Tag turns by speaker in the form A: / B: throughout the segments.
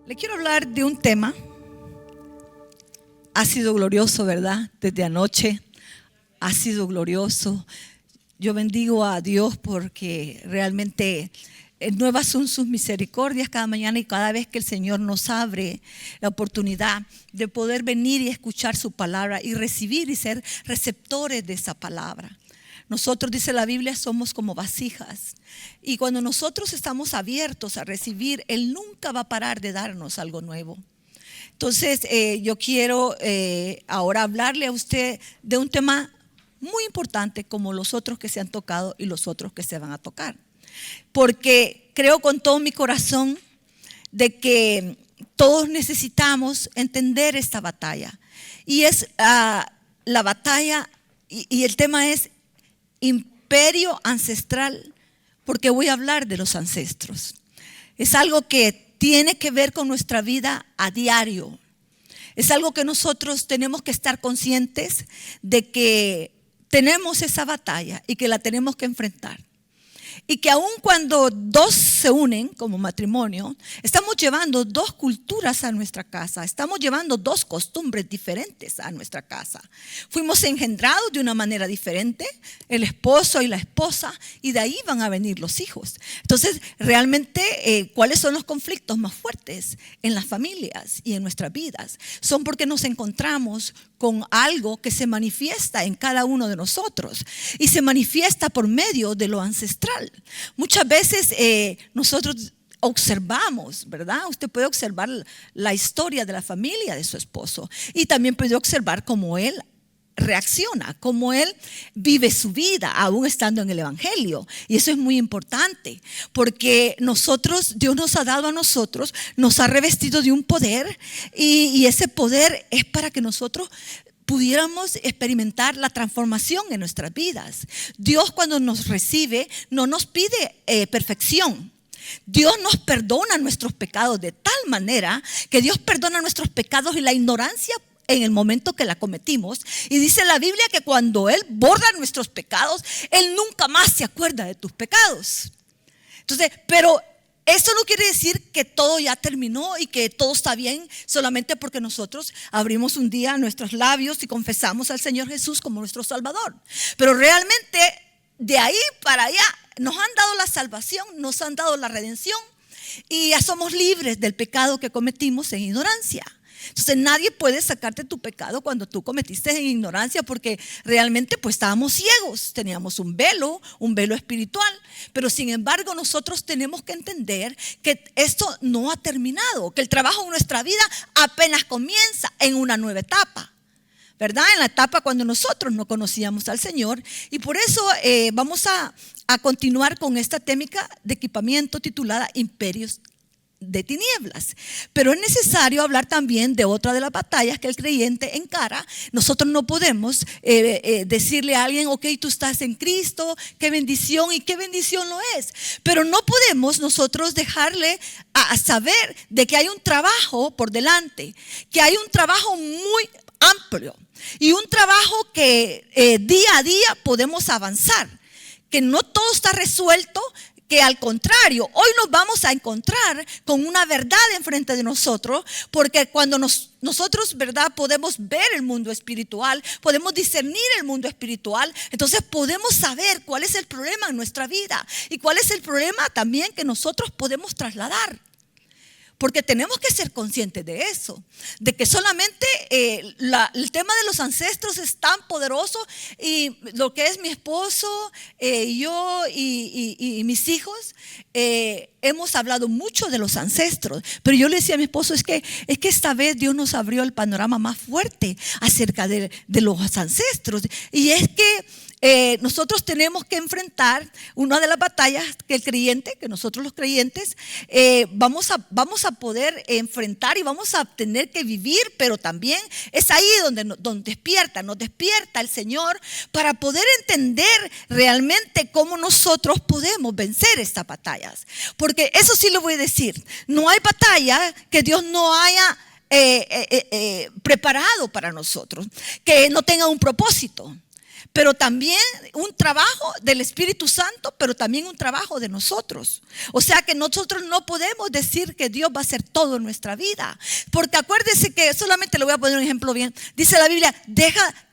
A: Le quiero hablar de un tema. Ha sido glorioso, ¿verdad? Desde anoche ha sido glorioso. Yo bendigo a Dios porque realmente nuevas son sus misericordias cada mañana, y cada vez que el Señor nos abre la oportunidad de poder venir y escuchar su palabra y recibir y ser receptores de esa palabra. Nosotros, dice la Biblia, somos como vasijas, y cuando nosotros estamos abiertos a recibir, Él nunca va a parar de darnos algo nuevo. Entonces yo quiero ahora hablarle a usted de un tema muy importante, como los otros que se han tocado y los otros que se van a tocar, porque creo con todo mi corazón de que todos necesitamos entender esta batalla, y es la batalla, y el tema es imperio ancestral, porque voy a hablar de los ancestros. Es algo que tiene que ver con nuestra vida a diario. Es algo que nosotros tenemos que estar conscientes de que tenemos esa batalla y que la tenemos que enfrentar. Y que aun cuando dos se unen como matrimonio, estamos llevando dos culturas a nuestra casa, estamos llevando dos costumbres diferentes a nuestra casa. Fuimos engendrados de una manera diferente, el esposo y la esposa, y de ahí van a venir los hijos. Entonces, realmente, ¿cuáles son los conflictos más fuertes en las familias y en nuestras vidas? Son porque nos encontramos con algo que se manifiesta en cada uno de nosotros, y se manifiesta por medio de lo ancestral. Muchas veces nosotros observamos, ¿verdad? Usted puede observar la historia de la familia de su esposo, y también puede observar cómo él reacciona, cómo él vive su vida aún estando en el evangelio. Y eso es muy importante, porque Dios nos ha dado a nosotros, nos ha revestido de un poder, y ese poder es para que nosotros pudiéramos experimentar la transformación en nuestras vidas. Dios, cuando nos recibe, no nos pide perfección. Dios nos perdona nuestros pecados de tal manera que Dios perdona nuestros pecados y la ignorancia en el momento que la cometimos. Y dice la Biblia que cuando Él borra nuestros pecados, Él nunca más se acuerda de tus pecados. Entonces, pero eso no quiere decir que todo ya terminó y que todo está bien solamente porque nosotros abrimos un día nuestros labios y confesamos al Señor Jesús como nuestro Salvador. Pero realmente de ahí para allá nos han dado la salvación, nos han dado la redención, y ya somos libres del pecado que cometimos en ignorancia. Entonces nadie puede sacarte tu pecado cuando tú cometiste en ignorancia, porque realmente pues estábamos ciegos, teníamos un velo espiritual. Pero sin embargo nosotros tenemos que entender que esto no ha terminado, que el trabajo en nuestra vida apenas comienza en una nueva etapa, ¿verdad? En la etapa cuando nosotros no conocíamos al Señor. Y por eso vamos a continuar con esta técnica de equipamiento titulada Imperios de Tinieblas. Pero es necesario hablar también de otra de las batallas que el creyente encara. Nosotros no podemos decirle a alguien: ok, tú estás en Cristo, qué bendición, y qué bendición lo es. Pero no podemos nosotros dejarle a saber de que hay un trabajo por delante, que hay un trabajo muy amplio, y un trabajo que día a día podemos avanzar, que no todo está resuelto, que al contrario, hoy nos vamos a encontrar con una verdad enfrente de nosotros, porque cuando nosotros, ¿verdad?, podemos ver el mundo espiritual, podemos discernir el mundo espiritual, entonces podemos saber cuál es el problema en nuestra vida y cuál es el problema también que nosotros podemos trasladar. Porque tenemos que ser conscientes de eso, de que solamente el tema de los ancestros es tan poderoso, y lo que es mi esposo, yo y mis hijos, hemos hablado mucho de los ancestros. Pero yo le decía a mi esposo, es que esta vez Dios nos abrió el panorama más fuerte acerca de los ancestros. Y es que nosotros tenemos que enfrentar una de las batallas que el creyente, que nosotros los creyentes vamos a poder enfrentar, y vamos a tener que vivir. Pero también es ahí donde nos despierta el Señor para poder entender realmente cómo nosotros podemos vencer estas batallas. Porque eso sí lo voy a decir, no hay batalla que Dios no haya preparado para nosotros, que no tenga un propósito. pero también un trabajo del Espíritu Santo, pero también un trabajo de nosotros. O sea que nosotros no podemos decir que Dios va a hacer todo en nuestra vida, porque acuérdese que, solamente le voy a poner un ejemplo bien, dice la Biblia,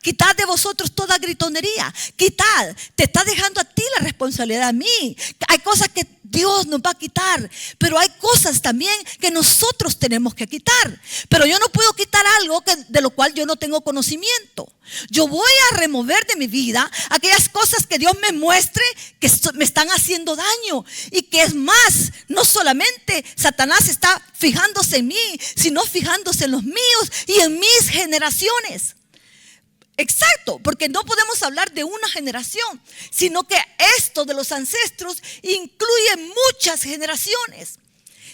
A: quitad de vosotros toda gritonería, quitad, te está dejando a ti la responsabilidad, a mí. Hay cosas que Dios nos va a quitar, pero hay cosas también que nosotros tenemos que quitar. Pero yo no puedo quitar algo de lo cual yo no tengo conocimiento. Yo voy a remover de mi vida aquellas cosas que Dios me muestre que me están haciendo daño. Y que es más, no solamente Satanás está fijándose en mí, sino fijándose en los míos y en mis generaciones. Exacto, porque no podemos hablar de una generación, sino que esto de los ancestros incluye muchas generaciones.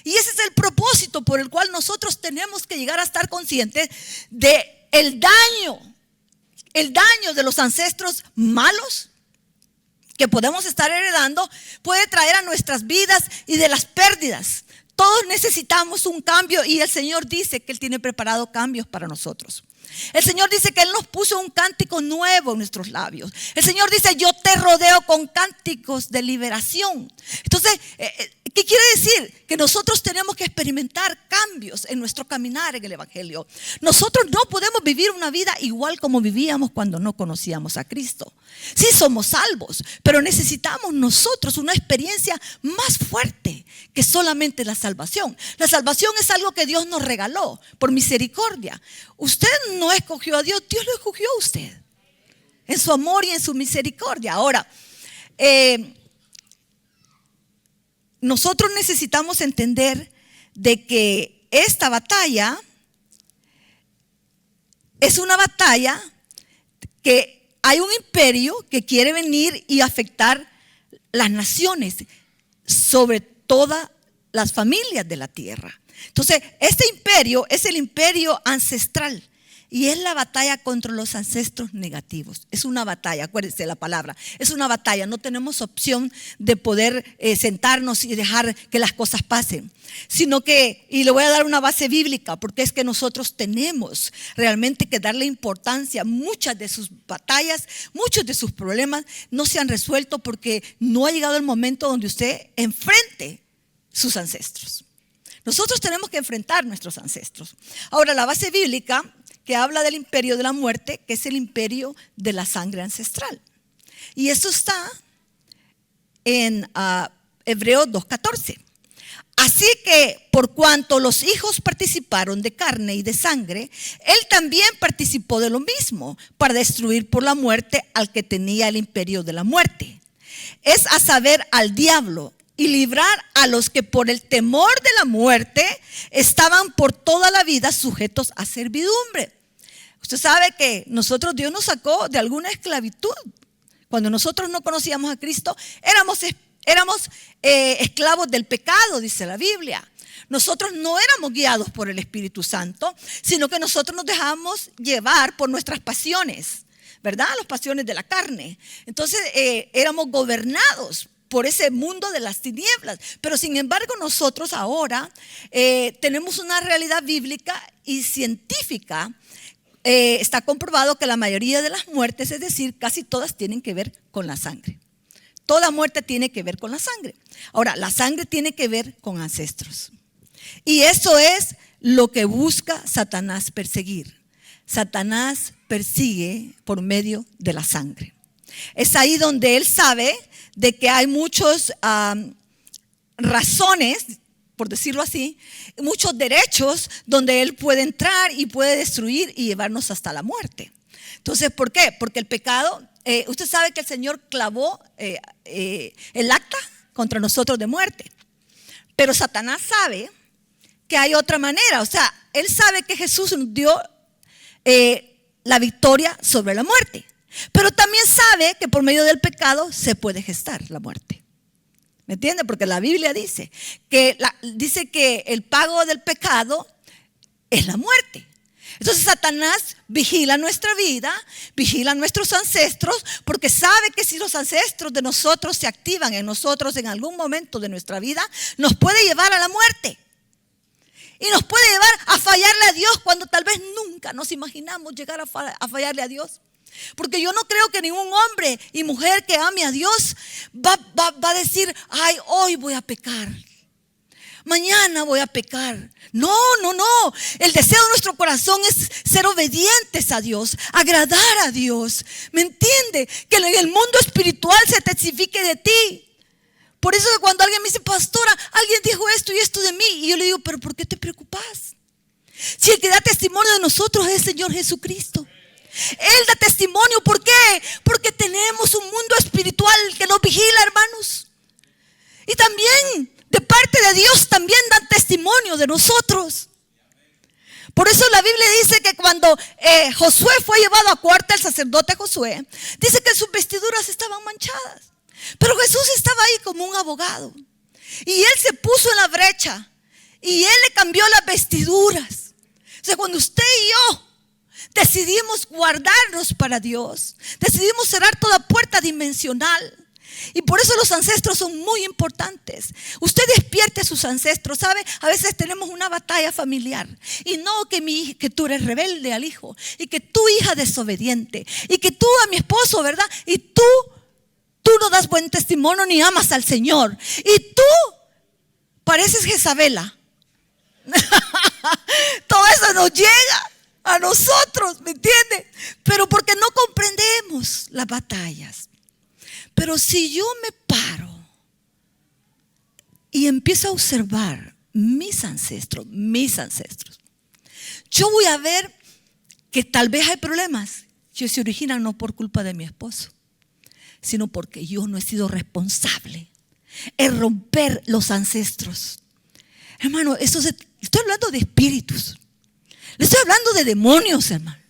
A: Y ese es el propósito por el cual nosotros tenemos que llegar a estar conscientes de el daño de los ancestros malos que podemos estar heredando, puede traer a nuestras vidas y de las pérdidas. Todos necesitamos un cambio y el Señor dice que Él tiene preparado cambios para nosotros. El Señor dice que Él nos puso un cántico nuevo en nuestros labios. El Señor dice, yo te rodeo con cánticos de liberación. Entonces, ¿qué quiere decir? Que nosotros tenemos que experimentar cambios en nuestro caminar en el Evangelio. Nosotros no podemos vivir una vida igual como vivíamos cuando no conocíamos a Cristo. Sí somos salvos, pero necesitamos nosotros una experiencia más fuerte que solamente la salvación. La salvación es algo que Dios nos regaló por misericordia. Usted no escogió a Dios, Dios lo escogió a usted en su amor y en su misericordia. Ahora, nosotros necesitamos entender de que esta batalla es una batalla que hay un imperio que quiere venir y afectar las naciones, sobre todas las familias de la tierra. Entonces, este imperio es el imperio ancestral. Y es la batalla contra los ancestros negativos. Es una batalla, acuérdense de la palabra. Es una batalla, no tenemos opción de poder sentarnos y dejar que las cosas pasen. Sino que, y le voy a dar una base bíblica, porque es que nosotros tenemos realmente que darle importancia. Muchas de sus batallas, muchos de sus problemas no se han resuelto porque no ha llegado el momento donde usted enfrente sus ancestros. Nosotros tenemos que enfrentar nuestros ancestros. Ahora, la base bíblica que habla del imperio de la muerte, que es el imperio de la sangre ancestral. Y eso está en Hebreos 2:14. Así que por cuanto los hijos participaron de carne y de sangre, él también participó de lo mismo, para destruir por la muerte al que tenía el imperio de la muerte. Es a saber, al diablo, y librar a los que por el temor de la muerte estaban por toda la vida sujetos a servidumbre. Usted sabe que Dios nos sacó de alguna esclavitud. Cuando nosotros no conocíamos a Cristo, éramos esclavos del pecado, dice la Biblia. Nosotros no éramos guiados por el Espíritu Santo, sino que nosotros nos dejamos llevar por nuestras pasiones, ¿verdad? Las pasiones de la carne. Entonces éramos gobernados por ese mundo de las tinieblas. Pero sin embargo nosotros ahora tenemos una realidad bíblica y científica. Está comprobado que la mayoría de las muertes, es decir, casi todas tienen que ver con la sangre. Toda muerte tiene que ver con la sangre. Ahora, la sangre tiene que ver con ancestros. Y eso es lo que busca Satanás perseguir. Satanás persigue por medio de la sangre. Es ahí donde él sabe de que hay muchas razones, por decirlo así, muchos derechos donde él puede entrar y puede destruir y llevarnos hasta la muerte. Entonces, ¿por qué? Porque el pecado, usted sabe que el Señor clavó el acta contra nosotros de muerte. Pero Satanás sabe que hay otra manera. O sea, él sabe que Jesús nos dio la victoria sobre la muerte. Pero también sabe que por medio del pecado se puede gestar la muerte. ¿Me entiende? Porque la Biblia dice que el pago del pecado es la muerte. Entonces Satanás vigila nuestra vida, vigila a nuestros ancestros, porque sabe que si los ancestros de nosotros se activan en nosotros en algún momento de nuestra vida, nos puede llevar a la muerte. Y nos puede llevar a fallarle a Dios cuando tal vez nunca nos imaginamos llegar a fallarle a Dios. Porque yo no creo que ningún hombre y mujer que ame a Dios va a decir, ay, hoy voy a pecar, mañana voy a pecar. No. El deseo de nuestro corazón es ser obedientes a Dios, agradar a Dios. ¿Me entiende? Que en el mundo espiritual se testifique de ti. Por eso que cuando alguien me dice, pastora, alguien dijo esto y esto de mí, y yo le digo, pero ¿por qué te preocupas? Si el que da testimonio de nosotros es el Señor Jesucristo. Él da testimonio. ¿Por qué? Porque tenemos un mundo espiritual que nos vigila, hermanos. Y también de parte de Dios también dan testimonio de nosotros. Por eso la Biblia dice que cuando Josué fue llevado a corte, el sacerdote Josué, dice que sus vestiduras estaban manchadas. Pero Jesús estaba ahí como un abogado. Y Él se puso en la brecha. Y Él le cambió las vestiduras. O sea, cuando usted y yo decidimos guardarnos para Dios, decidimos cerrar toda puerta dimensional. Y por eso los ancestros son muy importantes. Usted despierte a sus ancestros, ¿sabe? A veces tenemos una batalla familiar. Y no que tú eres rebelde al hijo. Y que tú, hija, desobediente. Y que tú a mi esposo, ¿verdad? Y tú no das buen testimonio ni amas al Señor. Y tú pareces Jezabela. Todo eso nos llega a nosotros, ¿me entiende? Pero porque no comprendemos las batallas. Pero si yo me paro y empiezo a observar mis ancestros, yo voy a ver que tal vez hay problemas que se originan no por culpa de mi esposo, sino porque yo no he sido responsable en romper los ancestros. Hermano, estoy hablando de espíritus. Le estoy hablando de demonios, hermano.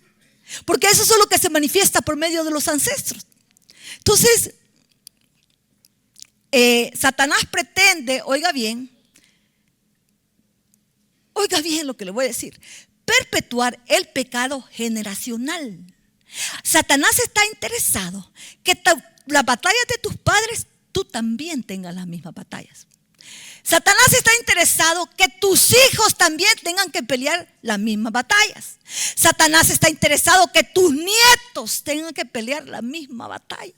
A: Porque eso es lo que se manifiesta por medio de los ancestros. Entonces, Satanás pretende, oiga bien lo que le voy a decir, perpetuar el pecado generacional. Satanás está interesado que las batallas de tus padres, tú también tengas las mismas batallas. Satanás está interesado que tus hijos también tengan que pelear las mismas batallas. Satanás está interesado que tus nietos tengan que pelear la misma batalla.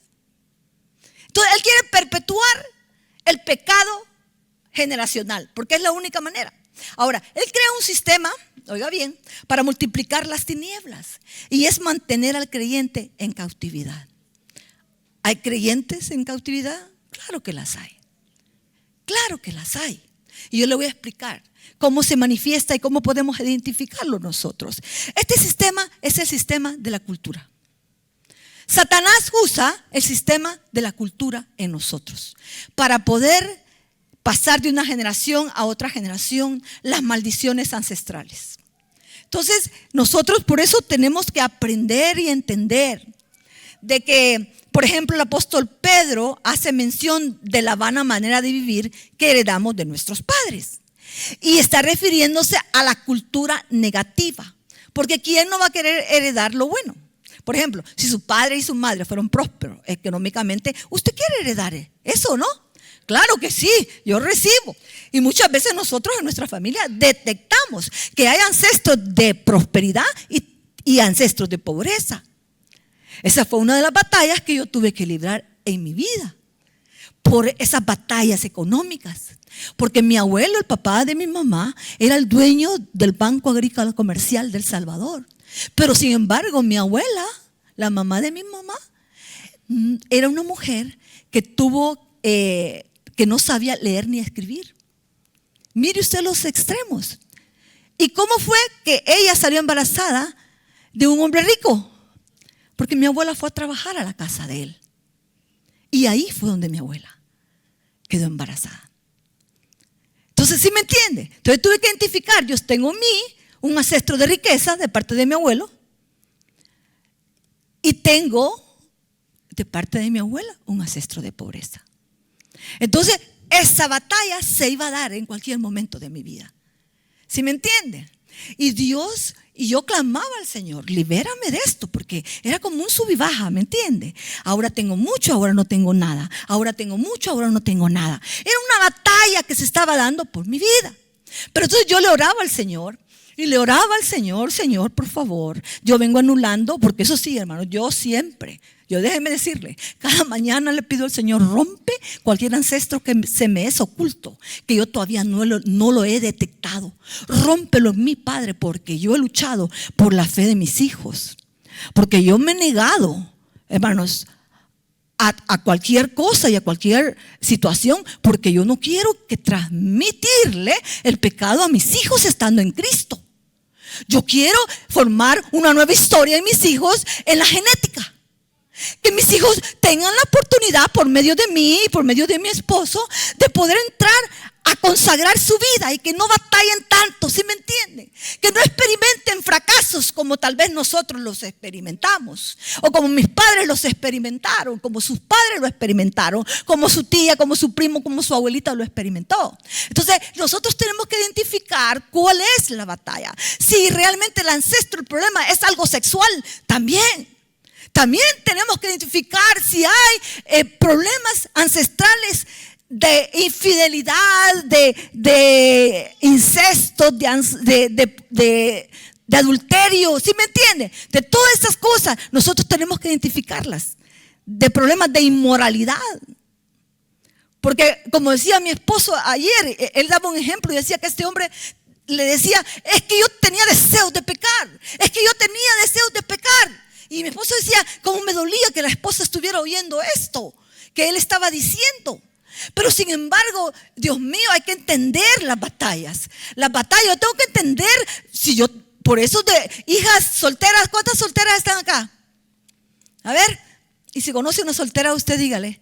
A: Entonces él quiere perpetuar el pecado generacional, porque es la única manera. Ahora, él crea un sistema, oiga bien, para multiplicar las tinieblas, y es mantener al creyente en cautividad. ¿Hay creyentes en cautividad? Claro que las hay. Claro que las hay. Y yo le voy a explicar cómo se manifiesta y cómo podemos identificarlo nosotros. Este sistema es el sistema de la cultura. Satanás usa el sistema de la cultura en nosotros para poder pasar de una generación a otra generación las maldiciones ancestrales. Entonces, nosotros por eso tenemos que aprender y entender de que, por ejemplo, el apóstol Pedro hace mención de la vana manera de vivir que heredamos de nuestros padres. Y está refiriéndose a la cultura negativa. Porque ¿quién no va a querer heredar lo bueno? Por ejemplo, si su padre y su madre fueron prósperos económicamente, ¿usted quiere heredar eso, no? Claro que sí, yo recibo. Y muchas veces nosotros en nuestra familia detectamos que hay ancestros de prosperidad y ancestros de pobreza. Esa fue una de las batallas que yo tuve que librar en mi vida. Por esas batallas económicas. Porque mi abuelo, el papá de mi mamá, era el dueño del Banco Agrícola Comercial del Salvador. Pero sin embargo, mi abuela, la mamá de mi mamá, era una mujer que que no sabía leer ni escribir. Mire usted los extremos. ¿Y cómo fue que ella salió embarazada de un hombre rico? Porque mi abuela fue a trabajar a la casa de él. Y ahí fue donde mi abuela quedó embarazada. Entonces, ¿sí me entiende? Entonces tuve que identificar, yo tengo en mí un ancestro de riqueza de parte de mi abuelo. Y tengo de parte de mi abuela un ancestro de pobreza. Entonces, esa batalla se iba a dar en cualquier momento de mi vida. ¿Sí me entiende? Y yo clamaba al Señor, libérame de esto, porque era como un sub y baja, ¿me entiende? Ahora tengo mucho, ahora no tengo nada. Ahora tengo mucho, ahora no tengo nada. Era una batalla que se estaba dando por mi vida. Pero entonces yo le oraba al Señor. Y le oraba al Señor, Señor, por favor, yo vengo anulando, porque eso sí, hermano, yo déjeme decirle, cada mañana le pido al Señor, rompe cualquier ancestro que se me es oculto, que yo todavía no lo he detectado. Rómpelo en mí, Padre, porque yo he luchado por la fe de mis hijos. Porque yo me he negado, hermanos, a cualquier cosa y a cualquier situación, porque yo no quiero que transmitirle el pecado a mis hijos estando en Cristo. Yo quiero formar una nueva historia en mis hijos en la genética. Que mis hijos tengan la oportunidad por medio de mí y por medio de mi esposo de poder entrar a consagrar su vida y que no batallen tanto, ¿sí me entienden? Que no experimenten fracasos como tal vez nosotros los experimentamos, o como mis padres los experimentaron, como sus padres lo experimentaron, como su tía, como su primo, como su abuelita lo experimentó. Entonces nosotros tenemos que identificar cuál es la batalla. Si realmente el ancestro, el problema es algo sexual, también tenemos que identificar si hay problemas ancestrales de infidelidad, de incesto, de adulterio, ¿sí me entiende? De todas esas cosas nosotros tenemos que identificarlas, de problemas de inmoralidad. Porque como decía mi esposo ayer, él daba un ejemplo y decía que este hombre le decía, es que yo tenía deseos de pecar, y mi esposo decía, cómo me dolía que la esposa estuviera oyendo esto que él estaba diciendo. Pero sin embargo, Dios mío, hay que entender las batallas. Las batallas, yo tengo que entender. Por eso de hijas solteras, ¿cuántas solteras están acá? A ver, y si conoce una soltera, usted dígale,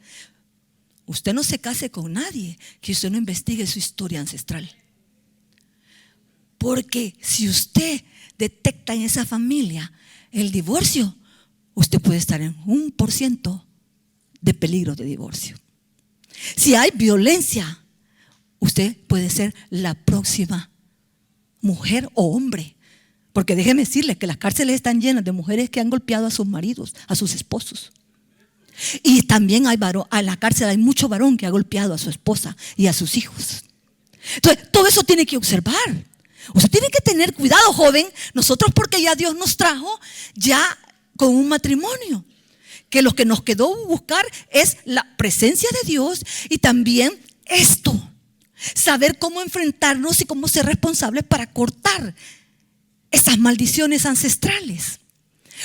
A: usted no se case con nadie que usted no investigue su historia ancestral. Porque si usted detecta en esa familia el divorcio, usted puede estar en 1% de peligro de divorcio. Si hay violencia, usted puede ser la próxima mujer o hombre. Porque déjeme decirle que las cárceles están llenas de mujeres que han golpeado a sus maridos, a sus esposos. Y también en la cárcel hay mucho varón que ha golpeado a su esposa y a sus hijos. Entonces, todo eso tiene que observar. Usted tiene que tener cuidado, joven. Nosotros, porque ya Dios nos trajo ya con un matrimonio, que lo que nos quedó buscar es la presencia de Dios y también saber cómo enfrentarnos y cómo ser responsables para cortar esas maldiciones ancestrales.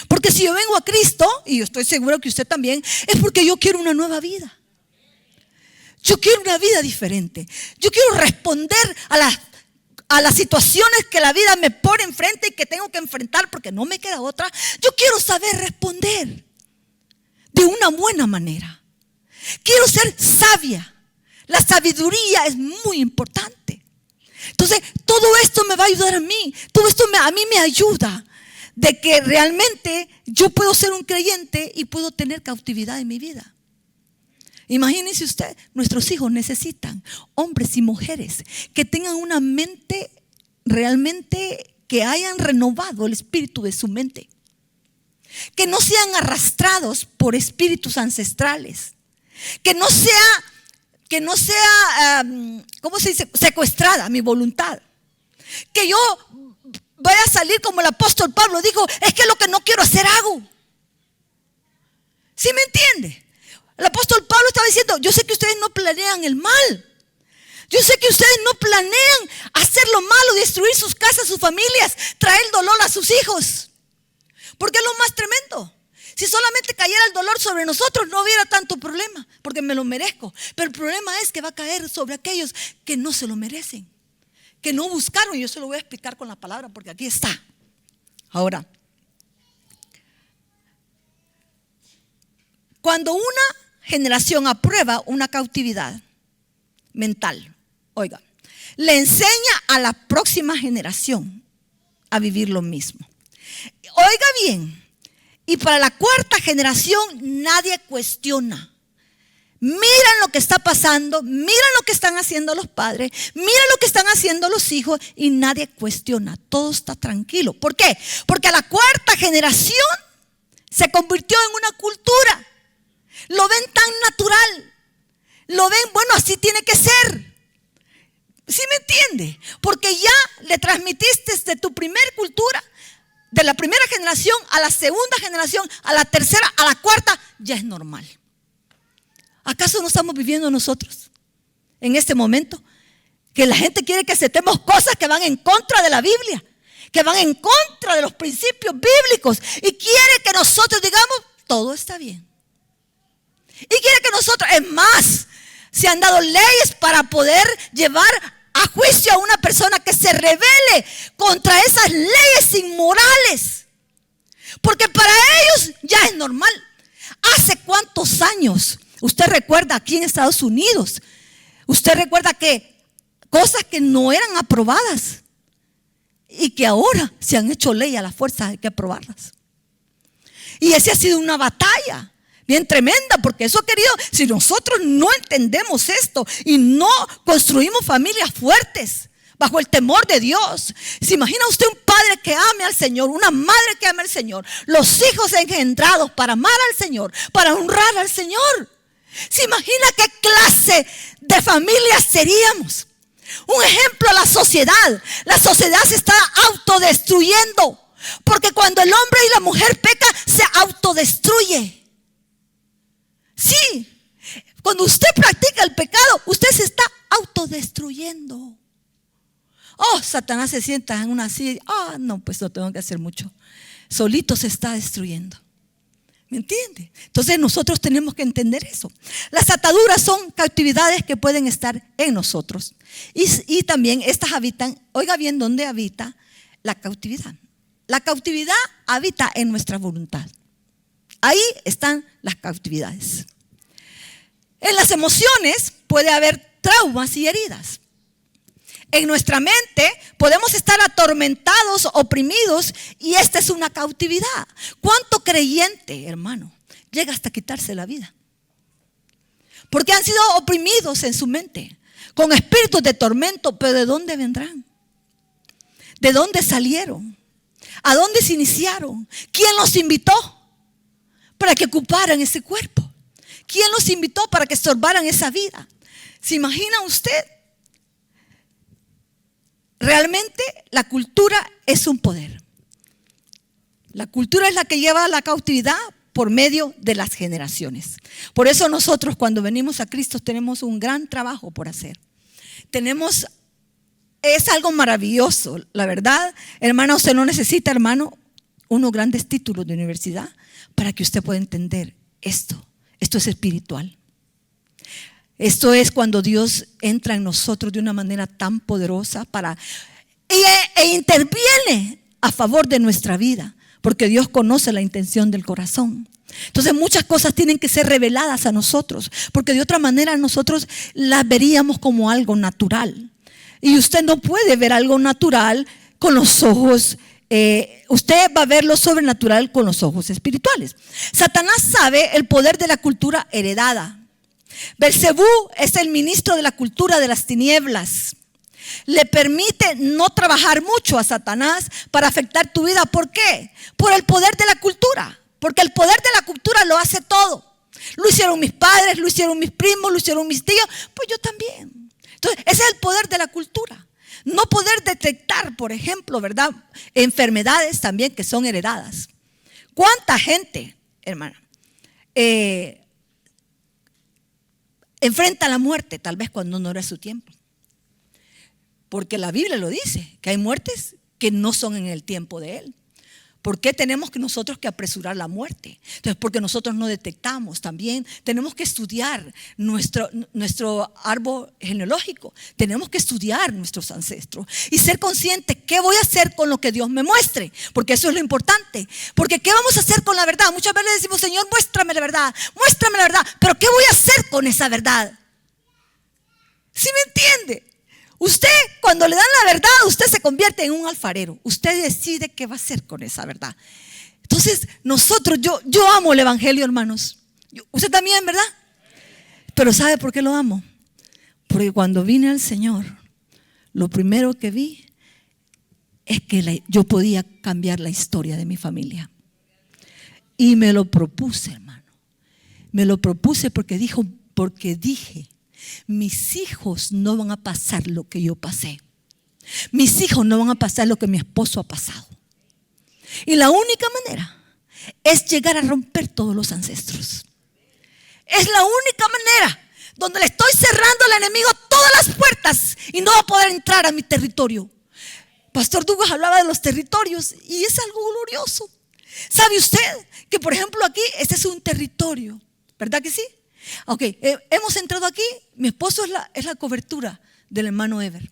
A: Porque si yo vengo a Cristo, y yo estoy seguro que usted también, es porque yo quiero una nueva vida. Yo quiero una vida diferente. Yo quiero responder a las situaciones que la vida me pone enfrente y que tengo que enfrentar porque no me queda otra. Yo quiero saber responder de una buena manera. Quiero ser sabia. La sabiduría es muy importante. Entonces, todo esto me va a ayudar a mí. Todo esto a mí me ayuda de que realmente yo puedo ser un creyente y puedo tener cautividad en mi vida. Imagínense usted, nuestros hijos necesitan hombres y mujeres que tengan una mente realmente, que hayan renovado el espíritu de su mente. Que no sean arrastrados por espíritus ancestrales. Que no sea, ¿cómo se dice? Secuestrada mi voluntad. Que yo vaya a salir como el apóstol Pablo dijo, es que lo que no quiero hacer hago. ¿Sí me entiende? El apóstol Pablo estaba diciendo, yo sé que ustedes no planean el mal. Yo sé que ustedes no planean hacer lo malo, destruir sus casas, sus familias, traer dolor a sus hijos. Porque es lo más tremendo. Si solamente cayera el dolor sobre nosotros, no hubiera tanto problema, porque me lo merezco. Pero el problema es que va a caer sobre aquellos que no se lo merecen, que no buscaron. Y yo se lo voy a explicar con la palabra, porque aquí está. Ahora, cuando una generación aprueba una cautividad mental, oiga, le enseña a la próxima generación a vivir lo mismo. Oiga bien, y para la cuarta generación nadie cuestiona. Miran lo que está pasando, miran lo que están haciendo los padres, miran lo que están haciendo los hijos y nadie cuestiona. Todo está tranquilo. ¿Por qué? Porque a la cuarta generación se convirtió en una cultura. Lo ven tan natural. Lo ven, bueno, así tiene que ser. ¿Sí me entiende? Porque ya le transmitiste de tu primer cultura, de la primera generación a la segunda generación, a la tercera, a la cuarta, ya es normal. ¿Acaso no estamos viviendo nosotros en este momento? Que la gente quiere que aceptemos cosas que van en contra de la Biblia, que van en contra de los principios bíblicos, y quiere que nosotros digamos, todo está bien. Y quiere que nosotros, es más, se han dado leyes para poder llevar a juicio a una persona que se rebele contra esas leyes inmorales. Porque para ellos ya es normal. ¿Hace cuántos años? Usted recuerda aquí en Estados Unidos, usted recuerda que cosas que no eran aprobadas y que ahora se han hecho ley a la fuerza, hay que aprobarlas. Y esa ha sido una batalla bien tremenda, porque eso, querido, si nosotros no entendemos esto y no construimos familias fuertes bajo el temor de Dios. ¿Se imagina usted un padre que ame al Señor, una madre que ame al Señor, los hijos engendrados para amar al Señor, para honrar al Señor? ¿Se imagina qué clase de familia seríamos? Un ejemplo, la sociedad. La sociedad se está autodestruyendo, porque cuando el hombre y la mujer pecan, se autodestruye. Sí, cuando usted practica el pecado, usted se está autodestruyendo. Oh, Satanás se sienta en una silla. No, pues no tengo que hacer mucho. Solito se está destruyendo. ¿Me entiende? Entonces nosotros tenemos que entender eso. Las ataduras son cautividades que pueden estar en nosotros. Y también estas habitan, oiga bien, ¿dónde habita la cautividad? La cautividad habita en nuestra voluntad. Ahí están las cautividades. En las emociones puede haber traumas y heridas. En nuestra mente podemos estar atormentados, oprimidos, y esta es una cautividad. ¿Cuánto creyente, hermano, llega hasta quitarse la vida? Porque han sido oprimidos en su mente, con espíritus de tormento. Pero ¿de dónde vendrán? ¿De dónde salieron? ¿A dónde se iniciaron? ¿Quién los invitó para que ocuparan ese cuerpo? ¿Quién los invitó para que estorbaran esa vida? ¿Se imagina usted? Realmente la cultura es un poder. La cultura es la que lleva a la cautividad por medio de las generaciones. Por eso nosotros, cuando venimos a Cristo, tenemos un gran trabajo por hacer. Es algo maravilloso, la verdad. Hermano, usted no necesita, hermano, unos grandes títulos de universidad para que usted pueda entender esto. Esto es espiritual. Esto es cuando Dios entra en nosotros de una manera tan poderosa e interviene a favor de nuestra vida, porque Dios conoce la intención del corazón. Entonces muchas cosas tienen que ser reveladas a nosotros, porque de otra manera nosotros las veríamos como algo natural. Y usted no puede ver algo natural con los ojos. Usted va a ver lo sobrenatural con los ojos espirituales. Satanás sabe el poder de la cultura heredada. Belcebú es el ministro de la cultura de las tinieblas. Le permite no trabajar mucho a Satanás para afectar tu vida. ¿Por qué? Por el poder de la cultura. Porque el poder de la cultura lo hace todo. Lo hicieron mis padres, lo hicieron mis primos, lo hicieron mis tíos, pues yo también. Entonces, ese es el poder de la cultura. No poder detectar, por ejemplo, ¿verdad?, enfermedades también que son heredadas. ¿Cuánta gente, hermana, enfrenta la muerte tal vez cuando no era su tiempo? Porque la Biblia lo dice, que hay muertes que no son en el tiempo de Él. ¿Por qué tenemos que nosotros que apresurar la muerte? Entonces, porque nosotros no detectamos también. Tenemos que estudiar nuestro árbol genealógico. Tenemos que estudiar nuestros ancestros y ser conscientes qué voy a hacer con lo que Dios me muestre. Porque eso es lo importante. Porque ¿qué vamos a hacer con la verdad? Muchas veces decimos, Señor, muéstrame la verdad. Muéstrame la verdad. Pero ¿qué voy a hacer con esa verdad? ¿Sí me entiende? Usted, cuando le dan la verdad, usted se convierte en un alfarero. Usted decide qué va a hacer con esa verdad. Entonces, nosotros, yo amo el evangelio, hermanos. Usted también, ¿verdad? Pero ¿sabe por qué lo amo? Porque cuando vine al Señor, lo primero que vi es que yo podía cambiar la historia de mi familia. Y me lo propuse, hermano. Me lo propuse porque dije, mis hijos no van a pasar lo que yo pasé. Mis hijos no van a pasar lo que mi esposo ha pasado. Y la única manera es llegar a romper todos los ancestros. Es la única manera donde le estoy cerrando al enemigo todas las puertas y no va a poder entrar a mi territorio. Pastor Douglas hablaba de los territorios y es algo glorioso. ¿Sabe usted que, por ejemplo, aquí este es un territorio? ¿Verdad que sí? Ok, hemos entrado aquí. Mi esposo es la cobertura del hermano Ever.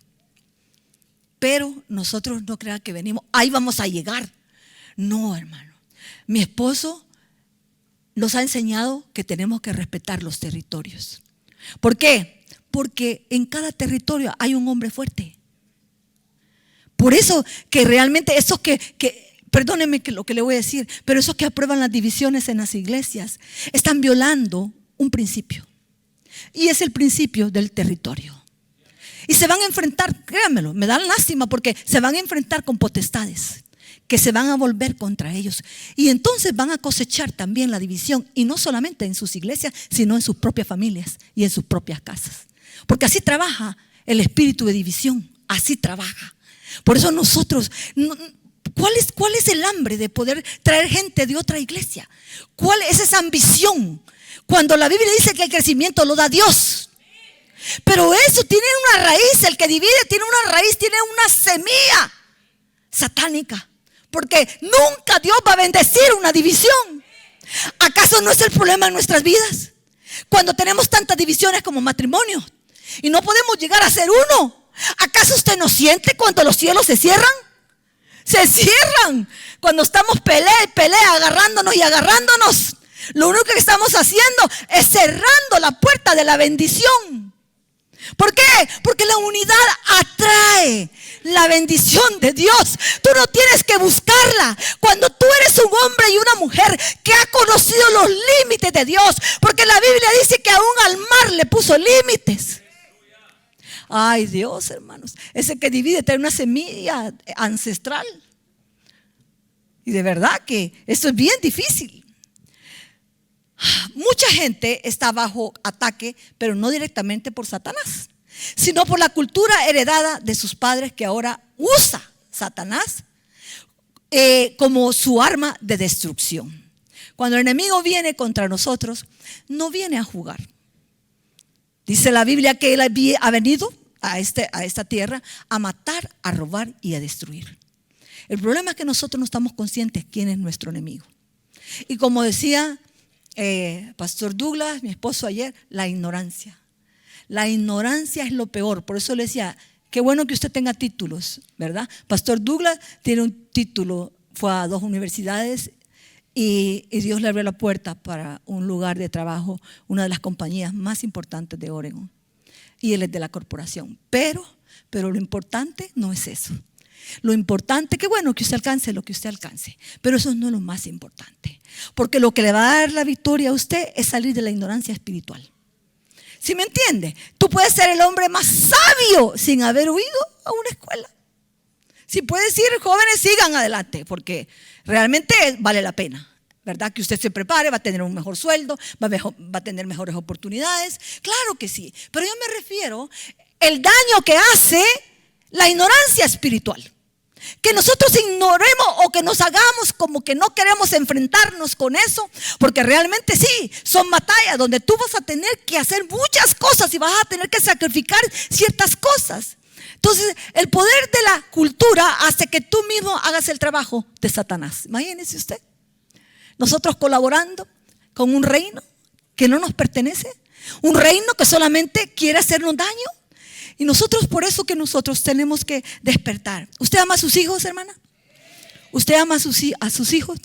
A: Pero nosotros no crean que venimos, ahí vamos a llegar. No, hermano. Mi esposo nos ha enseñado que tenemos que respetar los territorios. ¿Por qué? Porque en cada territorio hay un hombre fuerte. Por eso que realmente esos perdónenme que lo que le voy a decir, pero esos que aprueban las divisiones en las iglesias están violando un principio. Y es el principio del territorio. Y se van a enfrentar, créanmelo, me dan lástima porque se van a enfrentar con potestades que se van a volver contra ellos. Y entonces van a cosechar también la división, y no solamente en sus iglesias, sino en sus propias familias y en sus propias casas. Porque así trabaja el espíritu de división, así trabaja. Por eso nosotros, ¿cuál es el hambre de poder traer gente de otra iglesia? ¿Cuál es esa ambición? Cuando la Biblia dice que el crecimiento lo da Dios. Pero eso tiene una raíz, el que divide tiene una raíz, tiene una semilla satánica. Porque nunca Dios va a bendecir una división. ¿Acaso no es el problema en nuestras vidas? Cuando tenemos tantas divisiones como matrimonio y no podemos llegar a ser uno. ¿Acaso usted no siente cuando los cielos se cierran? Se cierran. Cuando estamos pelea y pelea, agarrándonos y agarrándonos. Lo único que estamos haciendo es cerrando la puerta de la bendición. ¿Por qué? Porque la unidad atrae la bendición de Dios. Tú no tienes que buscarla. Cuando tú eres un hombre y una mujer que ha conocido los límites de Dios, porque la Biblia dice que aún al mar le puso límites. Ay, Dios, hermanos, ese que divide trae una semilla ancestral. Y de verdad que esto es bien difícil. Mucha gente está bajo ataque, pero no directamente por Satanás, sino por la cultura heredada de sus padres, que ahora usa Satanás como su arma de destrucción. Cuando el enemigo viene contra nosotros, no viene a jugar. Dice la Biblia que él ha venido a esta tierra a matar, a robar y a destruir. El problema es que nosotros no estamos conscientes quién es nuestro enemigo. Y como decía Pastor Douglas, mi esposo ayer, la ignorancia. La ignorancia es lo peor. Por eso le decía, qué bueno que usted tenga títulos, ¿verdad? Pastor Douglas tiene un título, fue a 2 universidades y Dios le abrió la puerta para un lugar de trabajo, una de las compañías más importantes de Oregon. Y él es de la corporación. Pero lo importante no es eso. Lo importante, que bueno que usted alcance lo que usted alcance, pero eso no es lo más importante, porque lo que le va a dar la victoria a usted es salir de la ignorancia espiritual. ¿Sí me entiende? Tú puedes ser el hombre más sabio sin haber ido a una escuela. Si puedes ir, jóvenes, sigan adelante, porque realmente vale la pena, ¿verdad? Que usted se prepare, va a tener un mejor sueldo, va a tener mejores oportunidades. Claro que sí, pero yo me refiero al daño que hace la ignorancia espiritual. Que nosotros ignoremos o que nos hagamos como que no queremos enfrentarnos con eso, porque realmente sí, son batallas donde tú vas a tener que hacer muchas cosas y vas a tener que sacrificar ciertas cosas. Entonces, el poder de la cultura hace que tú mismo hagas el trabajo de Satanás. Imagínese usted, nosotros colaborando con un reino que no nos pertenece, un reino que solamente quiere hacernos daño. Y nosotros, por eso que nosotros tenemos que despertar. ¿Usted ama a sus hijos, hermana? ¿Usted ama a sus hijos?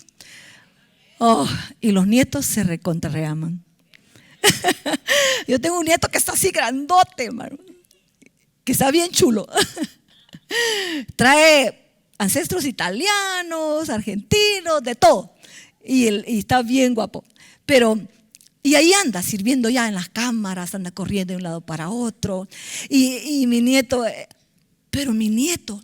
A: Oh, y los nietos se recontrareaman. Yo tengo un nieto que está así grandote, hermano, que está bien chulo. Trae ancestros italianos, argentinos, de todo. Y está bien guapo. Y ahí anda sirviendo ya en las cámaras, anda corriendo de un lado para otro. Y mi nieto, pero mi nieto,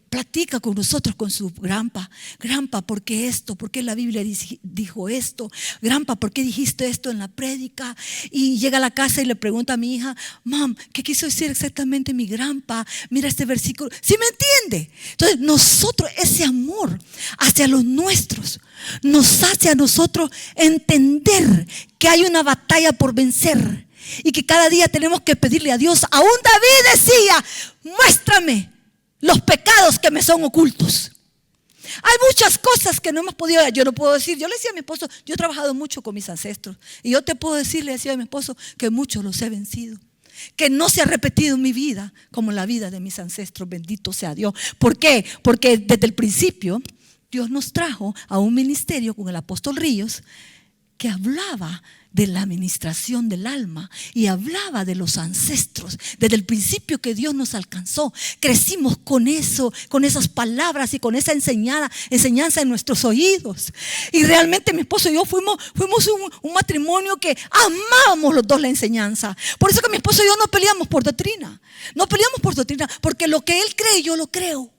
A: platica con nosotros, con su Grampa. Grampa, ¿por qué esto? ¿Por qué la Biblia dijo esto? Grampa, ¿por qué dijiste esto en la prédica? Y llega a la casa y le pregunta a mi hija: Mam, ¿qué quiso decir exactamente mi Grampa? Mira este versículo. ¿Sí me entiende? Entonces nosotros, ese amor hacia los nuestros nos hace a nosotros entender que hay una batalla por vencer y que cada día tenemos que pedirle a Dios. Aún David decía: muéstrame los pecados que me son ocultos. Hay muchas cosas que no hemos podido. Yo no puedo decir, yo le decía a mi esposo, yo he trabajado mucho con mis ancestros, y yo te puedo decir, le decía a mi esposo, que muchos los he vencido, que no se ha repetido mi vida como la vida de mis ancestros. Bendito sea Dios. ¿Por qué? Porque desde el principio Dios nos trajo a un ministerio con el apóstol Ríos, que hablaba de la administración del alma y hablaba de los ancestros. Desde el principio que Dios nos alcanzó, crecimos con eso, con esas palabras y con esa enseñanza en nuestros oídos. Y realmente mi esposo y yo fuimos un matrimonio que amábamos los dos la enseñanza. Por eso que mi esposo y yo no peleamos por doctrina. No peleamos por doctrina, porque lo que él cree, yo lo creo.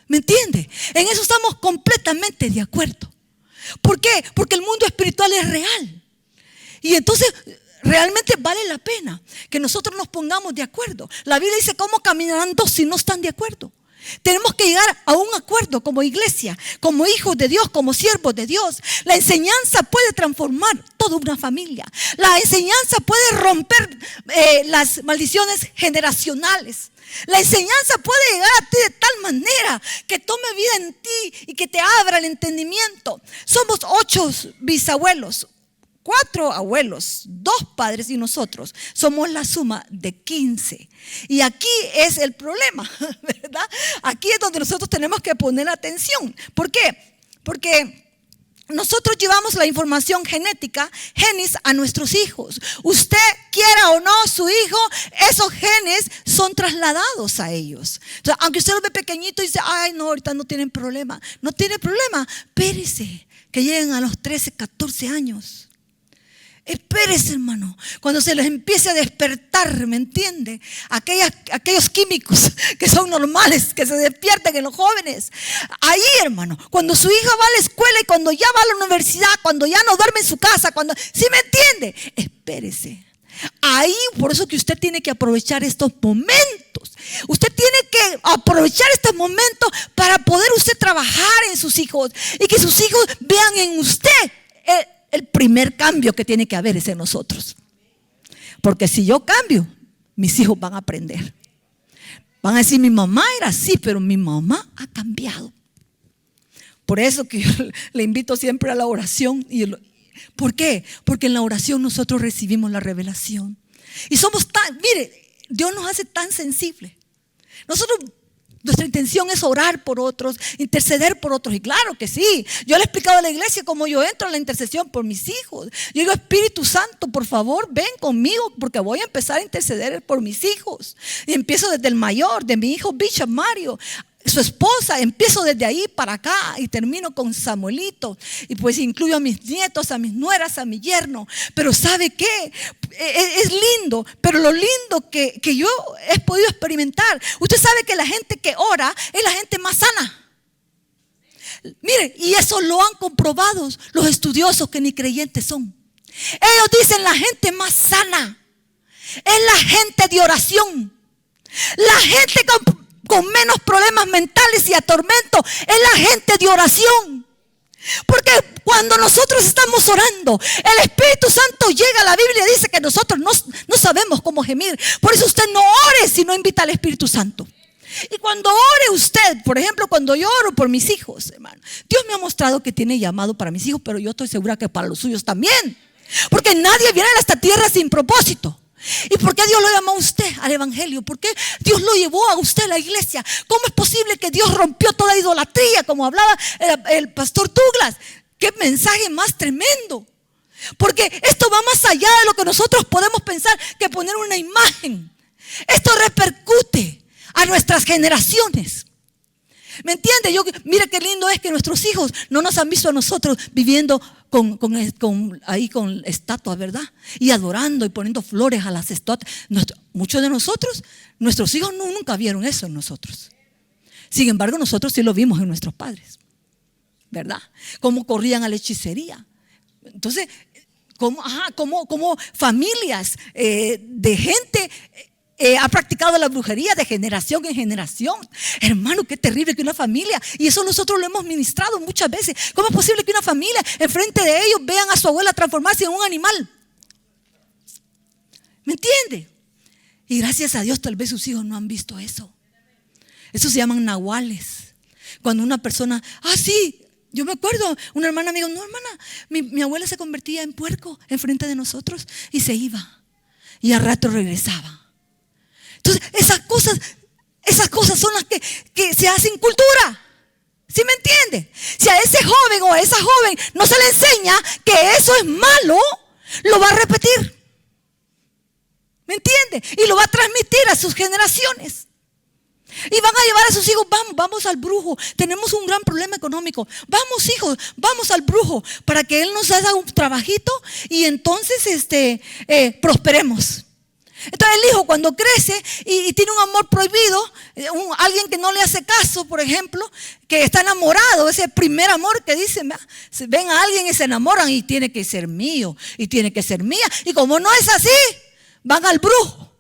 A: ¿Me entiende? En eso estamos completamente de acuerdo. ¿Por qué? Porque el mundo espiritual es real. Y entonces realmente vale la pena que nosotros nos pongamos de acuerdo. La Biblia dice: ¿cómo caminarán dos si no están de acuerdo? Tenemos que llegar a un acuerdo como iglesia, como hijos de Dios, como siervos de Dios. La enseñanza puede transformar toda una familia. La enseñanza puede romper las maldiciones generacionales. La enseñanza puede llegar a ti de tal manera que tome vida en ti y que te abra el entendimiento. Somos 8 bisabuelos, 4 abuelos, 2 padres y nosotros. Somos la suma de 15. Y aquí es el problema, ¿verdad? Aquí es donde nosotros tenemos que poner atención. ¿Por qué? Porque nosotros llevamos la información genética, genes, a nuestros hijos. Usted quiera o no, su hijo, esos genes son trasladados a ellos. Entonces, aunque usted los ve pequeñito y dice: ay, no, ahorita no tienen problema. No tiene problema. Espérese que lleguen a los 13, 14 años. Espérese, hermano, cuando se les empiece a despertar, ¿me entiende? Aquellos químicos que son normales, que se despiertan en los jóvenes. Ahí, hermano, cuando su hija va a la escuela y cuando ya va a la universidad, cuando ya no duerme en su casa, ¿sí me entiende? Espérese. Ahí, por eso que usted tiene que aprovechar estos momentos. Usted tiene que aprovechar estos momentos para poder usted trabajar en sus hijos y que sus hijos vean en usted el primer cambio que tiene que haber es en nosotros. Porque si yo cambio, mis hijos van a aprender. Van a decir: mi mamá era así, pero mi mamá ha cambiado. Por eso que yo le invito siempre a la oración. ¿Por qué? Porque en la oración nosotros recibimos la revelación. Y somos mire, Dios nos hace tan sensibles. Nuestra intención es orar por otros, interceder por otros. Y claro que sí. Yo le he explicado a la iglesia cómo yo entro en la intercesión por mis hijos. Yo digo: Espíritu Santo, por favor, ven conmigo, porque voy a empezar a interceder por mis hijos. Y empiezo desde el mayor, de mi hijo Bishop Mario, su esposa. Empiezo desde ahí para acá y termino con Samuelito. Y pues incluyo a mis nietos, a mis nueras, a mi yerno. Pero ¿sabe qué? Es lindo, pero lo lindo que yo he podido experimentar. Usted sabe que la gente que ora es la gente más sana. Mire, y eso lo han comprobado los estudiosos que ni creyentes son. Ellos dicen: la gente más sana es la gente de oración. La gente con menos problemas mentales y atormento es la gente de oración. Porque cuando nosotros estamos orando, el Espíritu Santo llega. La Biblia dice que nosotros no sabemos cómo gemir. Por eso usted no ore si no invita al Espíritu Santo. Y cuando ore usted, por ejemplo, cuando yo oro por mis hijos, hermano, Dios me ha mostrado que tiene llamado para mis hijos, pero yo estoy segura que para los suyos también. Porque nadie viene a esta tierra sin propósito. ¿Y por qué Dios lo llamó a usted al evangelio? ¿Por qué Dios lo llevó a usted a la iglesia? ¿Cómo es posible que Dios rompió toda idolatría, como hablaba el pastor Douglas? ¡Qué mensaje más tremendo! Porque esto va más allá de lo que nosotros podemos pensar que poner una imagen. Esto repercute a nuestras generaciones. ¿Me entiende? Mire qué lindo es que nuestros hijos no nos han visto a nosotros viviendo con estatuas, ¿verdad? Y adorando y poniendo flores a las estatuas. Muchos de nosotros, nuestros hijos nunca vieron eso en nosotros. Sin embargo, nosotros sí lo vimos en nuestros padres, ¿verdad? Cómo corrían a la hechicería. Entonces, cómo familias de gente ha practicado la brujería de generación en generación. Hermano, qué terrible que una familia, y eso nosotros lo hemos ministrado muchas veces. ¿Cómo es posible que una familia enfrente de ellos vean a su abuela transformarse en un animal? ¿Me entiende? Y gracias a Dios tal vez sus hijos no han visto eso. Eso se llaman nahuales. Cuando una persona, sí, yo me acuerdo, una hermana me dijo, no hermana, mi abuela se convertía en puerco enfrente de nosotros y se iba. Y al rato regresaba. Entonces, esas cosas son las que se hacen cultura. ¿Sí me entiende? Si a ese joven o a esa joven no se le enseña que eso es malo, lo va a repetir. ¿Me entiende? Y lo va a transmitir a sus generaciones. Y van a llevar a sus hijos, vamos al brujo. Tenemos un gran problema económico. Vamos, hijos, vamos al brujo para que él nos haga un trabajito y entonces prosperemos. Entonces el hijo cuando crece y tiene un amor prohibido, alguien que no le hace caso, por ejemplo, que está enamorado, ese primer amor que dicen, ven a alguien y se enamoran y tiene que ser mío y tiene que ser mía. Y como no es así, van al brujo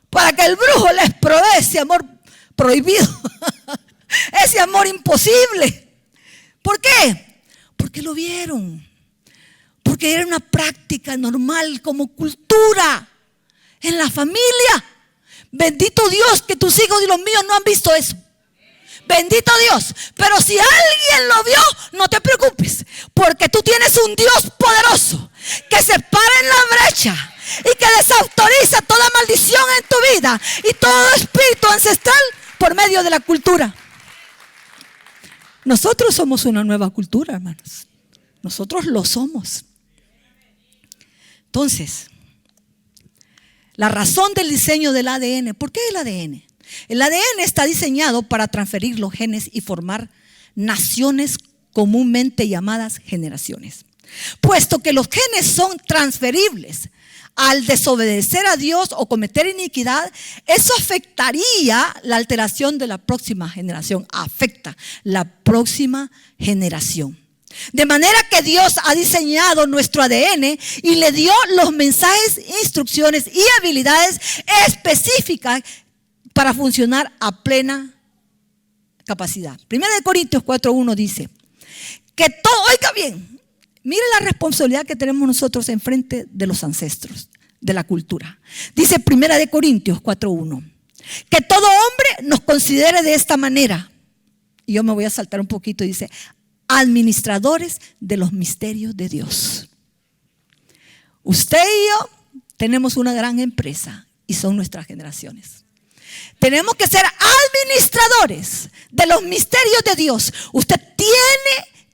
A: para que el brujo les provee ese amor prohibido, ese amor imposible. ¿Por qué? Porque lo vieron, porque era una práctica normal como cultura en la familia. Bendito Dios que tus hijos y los míos no han visto eso. Bendito Dios. Pero si alguien lo vio, no te preocupes, porque tú tienes un Dios poderoso que se para en la brecha y que desautoriza toda maldición en tu vida y todo espíritu ancestral por medio de la cultura. Nosotros somos una nueva cultura, hermanos. Nosotros lo somos. Entonces, la razón del diseño del ADN. ¿Por qué el ADN? El ADN está diseñado para transferir los genes y formar naciones comúnmente llamadas generaciones. Puesto que los genes son transferibles, al desobedecer a Dios o cometer iniquidad, eso afectaría la alteración de la próxima generación. Afecta la próxima generación. De manera que Dios ha diseñado nuestro ADN y le dio los mensajes, instrucciones y habilidades específicas para funcionar a plena capacidad. 1 Corintios 4:1 dice que todo, oiga bien, mire la responsabilidad que tenemos nosotros enfrente de los ancestros, de la cultura. Dice 1 Corintios 4:1 que todo hombre nos considere de esta manera. Y yo me voy a saltar un poquito y dice administradores de los misterios de Dios. Usted y yo tenemos una gran empresa y son nuestras generaciones. Tenemos que ser administradores de los misterios de Dios. Usted tiene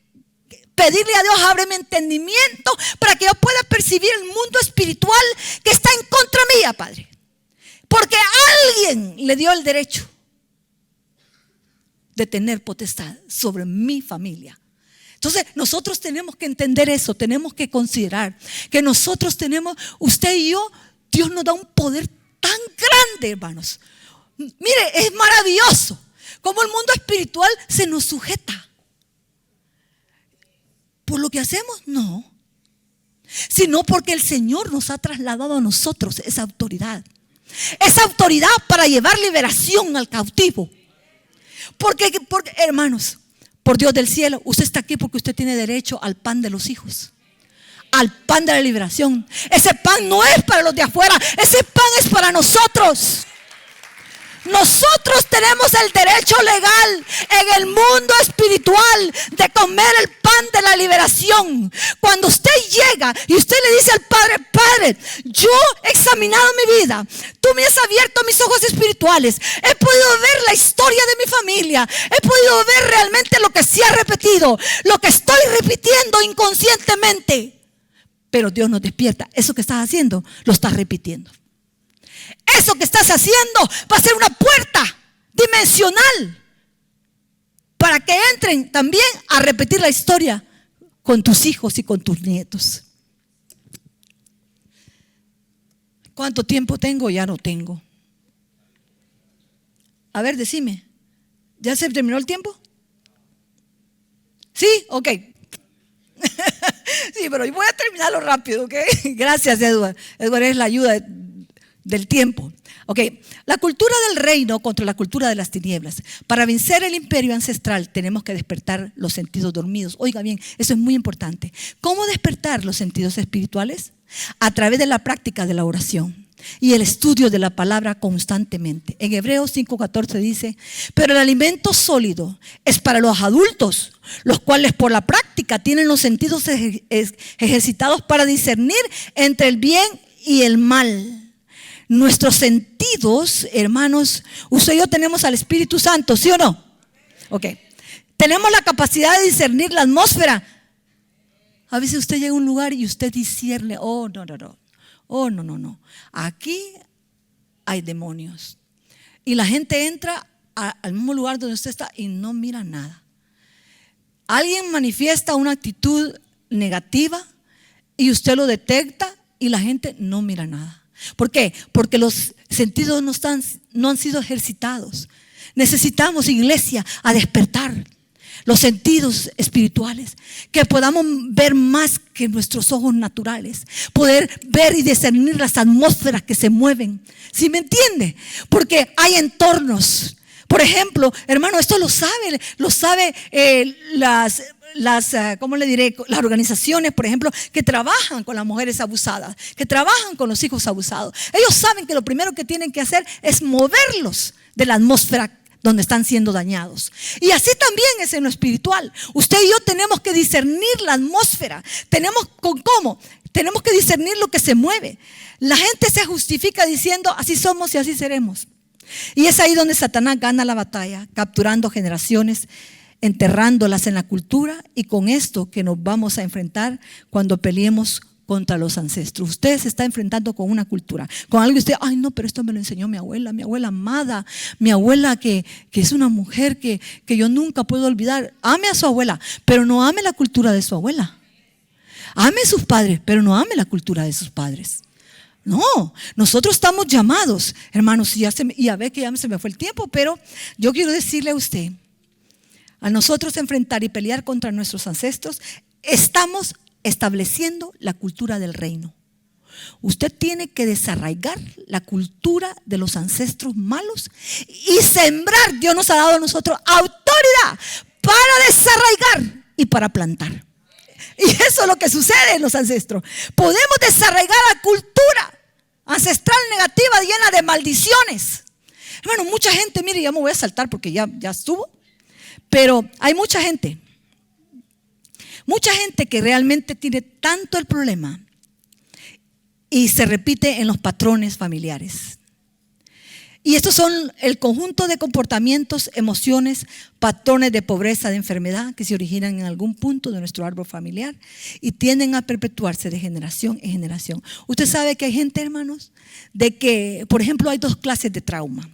A: que pedirle a Dios, ábreme entendimiento para que yo pueda percibir el mundo espiritual que está en contra mía, Padre. Porque alguien le dio el derecho de tener potestad sobre mi familia. Entonces nosotros tenemos que entender eso, tenemos que considerar que nosotros tenemos, usted y yo, Dios nos da un poder tan grande, hermanos. Mire, es maravilloso cómo el mundo espiritual se nos sujeta. ¿Por lo que hacemos? No. Sino porque el Señor nos ha trasladado a nosotros esa autoridad. Esa autoridad para llevar liberación al cautivo. Porque hermanos, por Dios del cielo, usted está aquí porque usted tiene derecho al pan de los hijos, al pan de la liberación. Ese pan no es para los de afuera, ese pan es para nosotros. Nosotros tenemos el derecho legal en el mundo espiritual de comer el pan de la liberación. Cuando usted llega y usted le dice al Padre, Padre, yo he examinado mi vida, tú me has abierto mis ojos espirituales, he podido ver la historia de mi familia, he podido ver realmente lo que se ha repetido, lo que estoy repitiendo inconscientemente. Pero Dios nos despierta, eso que estás haciendo lo estás repitiendo. Eso que estás haciendo va a ser una puerta dimensional para que entren también a repetir la historia con tus hijos y con tus nietos. ¿Cuánto tiempo tengo? Ya no tengo. A ver, decime. ¿Ya se terminó el tiempo? ¿Sí? Ok. Sí, pero voy a terminarlo rápido, ¿ok? Gracias, Edward. Edward es la ayuda del tiempo. Ok, la cultura del reino contra la cultura de las tinieblas. Para vencer el imperio ancestral tenemos que despertar los sentidos dormidos. Oiga bien, eso es muy importante. ¿Cómo despertar los sentidos espirituales? A través de la práctica de la oración y el estudio de la palabra constantemente. En Hebreos 5:14 dice: pero el alimento sólido es para los adultos, los cuales por la práctica tienen los sentidos ejercitados para discernir entre el bien y el mal. Nuestros sentidos, hermanos, usted y yo tenemos al Espíritu Santo, ¿sí o no? Ok. Tenemos la capacidad de discernir la atmósfera. A veces usted llega a un lugar y usted discierne: oh, no. Oh, no. Aquí hay demonios. Y la gente entra al mismo lugar donde usted está y no mira nada. Alguien manifiesta una actitud negativa y usted lo detecta y la gente no mira nada. ¿Por qué? Porque los sentidos no han sido ejercitados. Necesitamos, iglesia, a despertar los sentidos espirituales, que podamos ver más que nuestros ojos naturales, poder ver y discernir las atmósferas que se mueven. ¿Sí me entiende? Porque hay entornos. Por ejemplo, hermano, esto lo sabe ¿cómo le diré? Las organizaciones, por ejemplo, que trabajan con las mujeres abusadas, que trabajan con los hijos abusados. Ellos saben que lo primero que tienen que hacer es moverlos de la atmósfera donde están siendo dañados. Y así también es en lo espiritual. Usted y yo tenemos que discernir la atmósfera. ¿Cómo? Tenemos que discernir lo que se mueve. La gente se justifica diciendo: así somos y así seremos. Y es ahí donde Satanás gana la batalla, capturando generaciones, enterrándolas en la cultura, y con esto que nos vamos a enfrentar cuando peleemos contra los ancestros. Usted se está enfrentando con una cultura, con algo que usted: ay no, pero esto me lo enseñó mi abuela amada, mi abuela que es una mujer que yo nunca puedo olvidar. Ame a su abuela, pero no ame la cultura de su abuela. Ame a sus padres, pero no ame la cultura de sus padres. No, nosotros estamos llamados, hermanos, y a ver que ya se me fue el tiempo, pero yo quiero decirle a usted: a nosotros enfrentar y pelear contra nuestros ancestros, estamos estableciendo la cultura del reino. Usted tiene que desarraigar la cultura de los ancestros malos y sembrar. Dios nos ha dado a nosotros autoridad para desarraigar y para plantar. Y eso es lo que sucede en los ancestros. Podemos desarraigar la cultura ancestral negativa llena de maldiciones. Hermano, mucha gente, mire, ya me voy a saltar porque ya estuvo. Pero hay mucha gente que realmente tiene tanto el problema y se repite en los patrones familiares. Y estos son el conjunto de comportamientos, emociones, patrones de pobreza, de enfermedad que se originan en algún punto de nuestro árbol familiar y tienden a perpetuarse de generación en generación. Usted sabe que hay gente, hermanos, de que, por ejemplo, hay dos clases de trauma.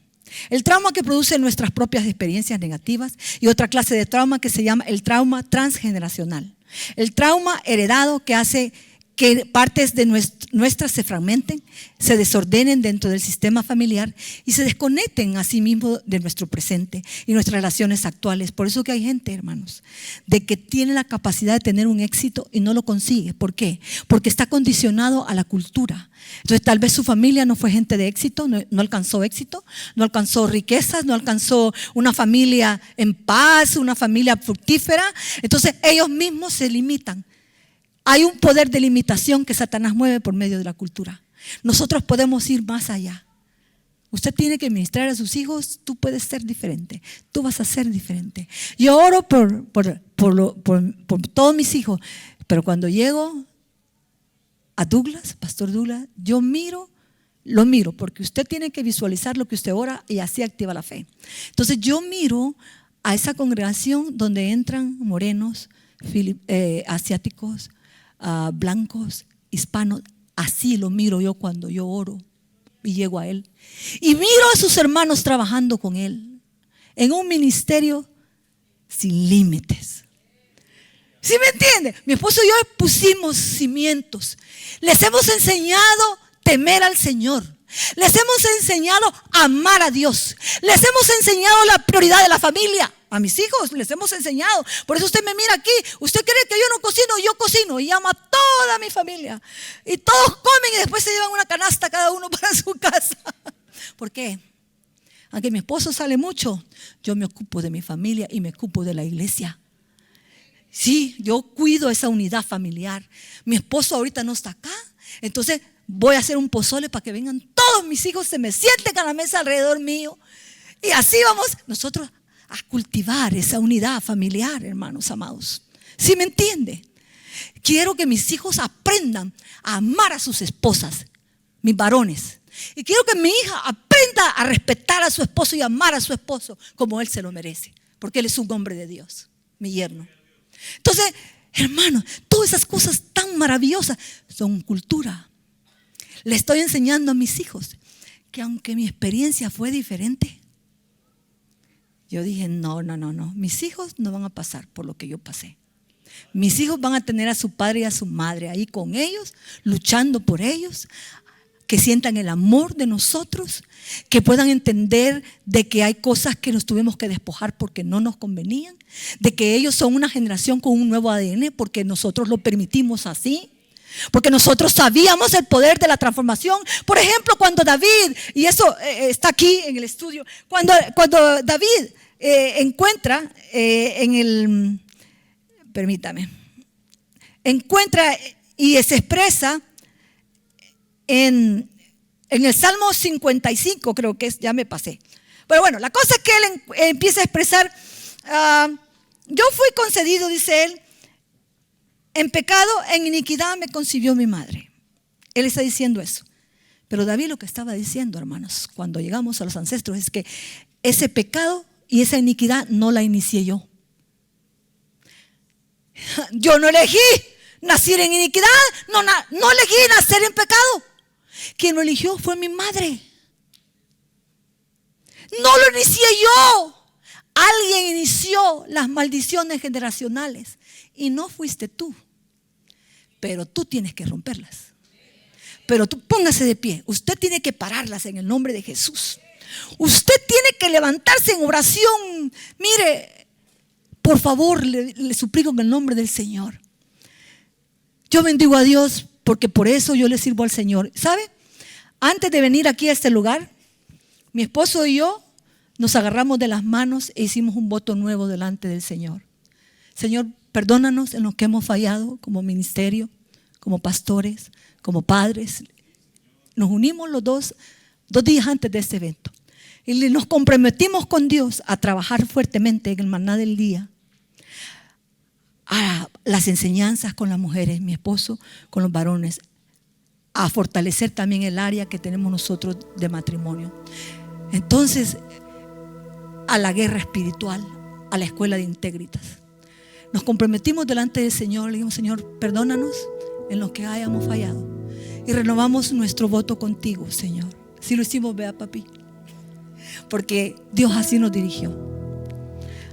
A: El trauma que produce nuestras propias experiencias negativas y otra clase de trauma que se llama el trauma transgeneracional. El trauma heredado que hace que partes de nuestras se fragmenten, se desordenen dentro del sistema familiar y se desconecten a sí mismo de nuestro presente y nuestras relaciones actuales. Por eso que hay gente, hermanos, de que tiene la capacidad de tener un éxito y no lo consigue. ¿Por qué? Porque está condicionado a la cultura. Entonces tal vez su familia no fue gente de éxito, no alcanzó éxito, no alcanzó riquezas, no alcanzó una familia en paz, una familia fructífera. Entonces ellos mismos se limitan. Hay un poder de limitación que Satanás mueve por medio de la cultura. Nosotros podemos ir más allá. Usted tiene que ministrar a sus hijos: tú puedes ser diferente, tú vas a ser diferente. Yo oro por todos mis hijos, pero cuando llego a Douglas, Pastor Douglas, lo miro, porque usted tiene que visualizar lo que usted ora y así activa la fe. Entonces yo miro a esa congregación donde entran morenos, asiáticos, blancos, hispanos. Así lo miro yo cuando yo oro y llego a él. Y miro a sus hermanos trabajando con él en un ministerio sin límites. ¿Sí me entiende? Mi esposo y yo pusimos cimientos. Les hemos enseñado temer al Señor. Les hemos enseñado a amar a Dios. Les hemos enseñado la prioridad de la familia. A mis hijos les hemos enseñado. Por eso usted me mira aquí. Usted cree que yo no cocino, yo cocino y amo a toda mi familia. Y todos comen y después se llevan una canasta cada uno para su casa. ¿Por qué? Aunque mi esposo sale mucho, yo me ocupo de mi familia y me ocupo de la iglesia. Sí, yo cuido esa unidad familiar. Mi esposo ahorita no está acá. Entonces voy a hacer un pozole para que vengan todos mis hijos, se me sienten a la mesa alrededor mío. Y así vamos nosotros a cultivar esa unidad familiar, hermanos amados. ¿Sí me entiende? Quiero que mis hijos aprendan a amar a sus esposas, mis varones. Y quiero que mi hija aprenda a respetar a su esposo y amar a su esposo como él se lo merece. Porque él es un hombre de Dios, mi yerno. Entonces, hermanos, todas esas cosas tan maravillosas son cultura. Le estoy enseñando a mis hijos que aunque mi experiencia fue diferente, yo dije, no, mis hijos no van a pasar por lo que yo pasé. Mis hijos van a tener a su padre y a su madre ahí con ellos, luchando por ellos, que sientan el amor de nosotros, que puedan entender de que hay cosas que nos tuvimos que despojar porque no nos convenían, de que ellos son una generación con un nuevo ADN porque nosotros lo permitimos así. Porque nosotros sabíamos el poder de la transformación. Por ejemplo, cuando David, y eso está aquí en el estudio, cuando David encuentra encuentra y se expresa en el Salmo 55, creo que es, ya me pasé. Pero bueno, la cosa es que él empieza a expresar, yo fui concedido, dice él, en pecado, en iniquidad me concibió mi madre. Él está diciendo eso. Pero David lo que estaba diciendo, hermanos, cuando llegamos a los ancestros, es que ese pecado y esa iniquidad no la inicié yo. Yo no elegí nacer en iniquidad, no elegí nacer en pecado. Quien lo eligió fue mi madre. No lo inicié yo. Alguien inició las maldiciones generacionales y no fuiste tú. Pero tú tienes que romperlas. Pero tú póngase de pie. Usted tiene que pararlas en el nombre de Jesús. Usted tiene que levantarse en oración. Mire, por favor, le suplico en el nombre del Señor. Yo bendigo a Dios porque por eso yo le sirvo al Señor. ¿Sabe? Antes de venir aquí a este lugar, mi esposo y yo nos agarramos de las manos e hicimos un voto nuevo delante del Señor. Señor, perdónanos en lo que hemos fallado como ministerio, como pastores, como padres. Nos unimos los dos días antes de este evento. Y nos comprometimos con Dios a trabajar fuertemente en el maná del día. A las enseñanzas con las mujeres, mi esposo con los varones. A fortalecer también el área que tenemos nosotros de matrimonio. Entonces, a la guerra espiritual, a la escuela de Integritas. Nos comprometimos delante del Señor, le dijimos, Señor, perdónanos en lo que hayamos fallado. Y renovamos nuestro voto contigo, Señor. Si lo hicimos, vea, papi. Porque Dios así nos dirigió.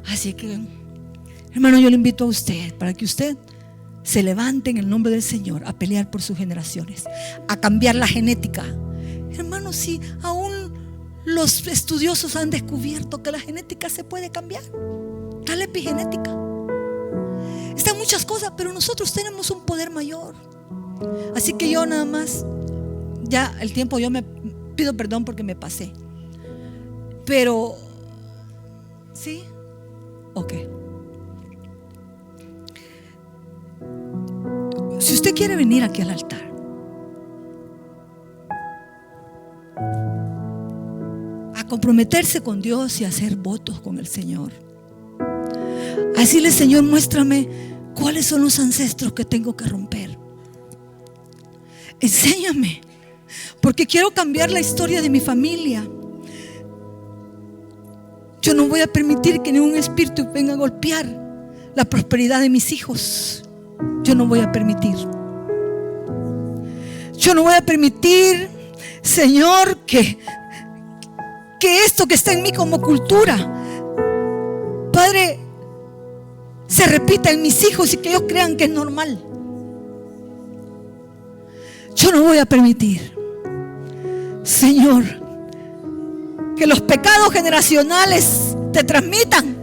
A: Así que, hermano, yo le invito a usted para que usted se levante en el nombre del Señor a pelear por sus generaciones, a cambiar la genética. Hermano, si aún los estudiosos han descubierto que la genética se puede cambiar, la epigenética. Están muchas cosas, pero nosotros tenemos un poder mayor. Así que yo nada más, ya el tiempo, yo me pido perdón porque me pasé. Pero, ¿sí? Ok. Si usted quiere venir aquí al altar, a comprometerse con Dios y a hacer votos con el Señor, a decirle, Señor, muéstrame cuáles son los ancestros que tengo que romper. Enséñame, porque quiero cambiar la historia de mi familia. Yo no voy a permitir que ningún espíritu venga a golpear la prosperidad de mis hijos. Yo no voy a permitir. Yo no voy a permitir, Señor, que esto que está en mí como cultura, Padre, se repita en mis hijos y que ellos crean que es normal. Yo no voy a permitir. Señor, que los pecados generacionales te transmitan.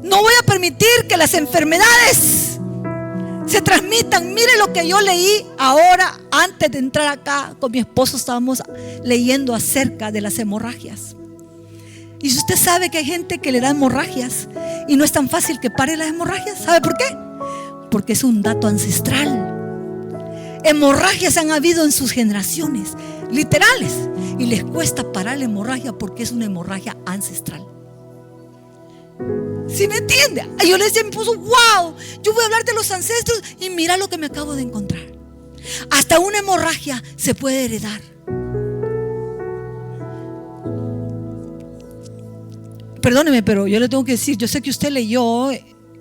A: No voy a permitir que las enfermedades se transmitan. Mire lo que yo leí ahora, antes de entrar acá con mi esposo estábamos leyendo acerca de las hemorragias. Y si usted sabe que hay gente que le da hemorragias y no es tan fácil que pare las hemorragias, ¿sabe por qué? Porque es un dato ancestral. Hemorragias han habido en sus generaciones, literales, y les cuesta parar la hemorragia porque es una hemorragia ancestral. ¿Sí me entiende? Yo le decía, me puso, wow, yo voy a hablar de los ancestros y mira lo que me acabo de encontrar. Hasta una hemorragia se puede heredar. Perdóneme, pero yo le tengo que decir, yo sé que usted leyó,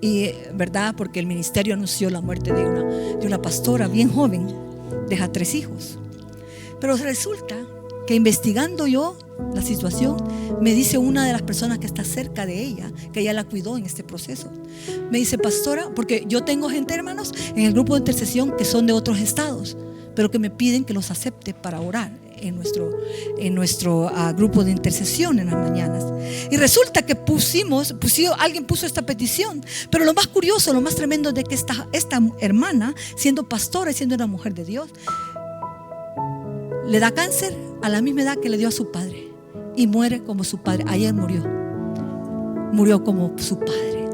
A: y, ¿verdad? Porque el ministerio anunció la muerte de una pastora bien joven, deja 3 hijos. Pero resulta que investigando yo la situación, me dice una de las personas que está cerca de ella, que ella la cuidó en este proceso, me dice, pastora, porque yo tengo gente, hermanos, en el grupo de intercesión que son de otros estados, pero que me piden que los acepte para orar en nuestro grupo de intercesión en las mañanas. Y resulta que alguien puso esta petición. Pero lo más curioso, lo más tremendo de que esta hermana, siendo pastora y siendo una mujer de Dios, le da cáncer a la misma edad que le dio a su padre y muere como su padre. Ayer murió como su padre.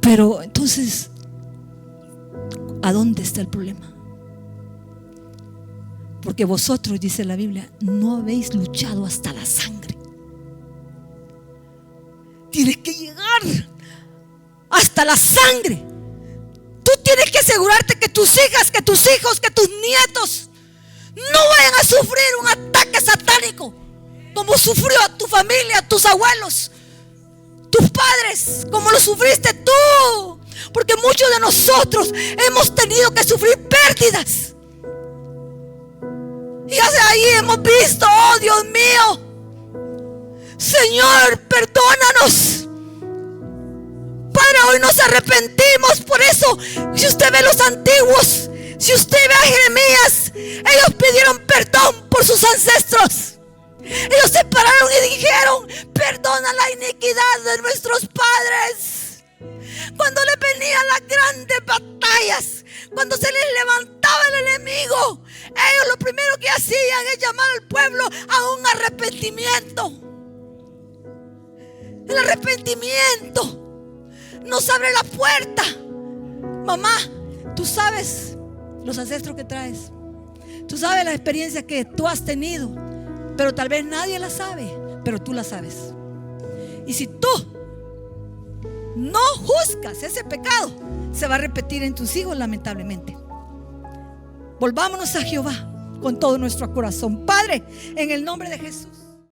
A: Pero entonces, ¿a dónde está el problema? Porque vosotros, dice la Biblia, no habéis luchado hasta la sangre. Tienes que llegar hasta la sangre. Tú tienes que asegurarte que tus hijas, que tus hijos, que tus nietos no vayan a sufrir un ataque satánico como sufrió tu familia, tus abuelos, tus padres, como lo sufriste tú. Porque muchos de nosotros hemos tenido que sufrir pérdidas. Y hacia ahí hemos visto, oh Dios mío, Señor, perdónanos. Padre, hoy nos arrepentimos. Por eso, si usted ve los antiguos, si usted ve a Jeremías, ellos pidieron perdón por sus ancestros. Ellos se pararon y dijeron, perdona la iniquidad de nuestros padres. Cuando les venían las grandes batallas, cuando se les levantaba el enemigo, ellos lo primero que hacían es llamar al pueblo a un arrepentimiento. El arrepentimiento nos abre la puerta. Mamá, tú sabes los ancestros que traes, tú sabes la experiencia que tú has tenido, pero tal vez nadie la sabe, pero tú la sabes. Y si tú no juzgas ese pecado, se va a repetir en tus hijos, lamentablemente. Volvámonos a Jehová con todo nuestro corazón. Padre, en el nombre de Jesús.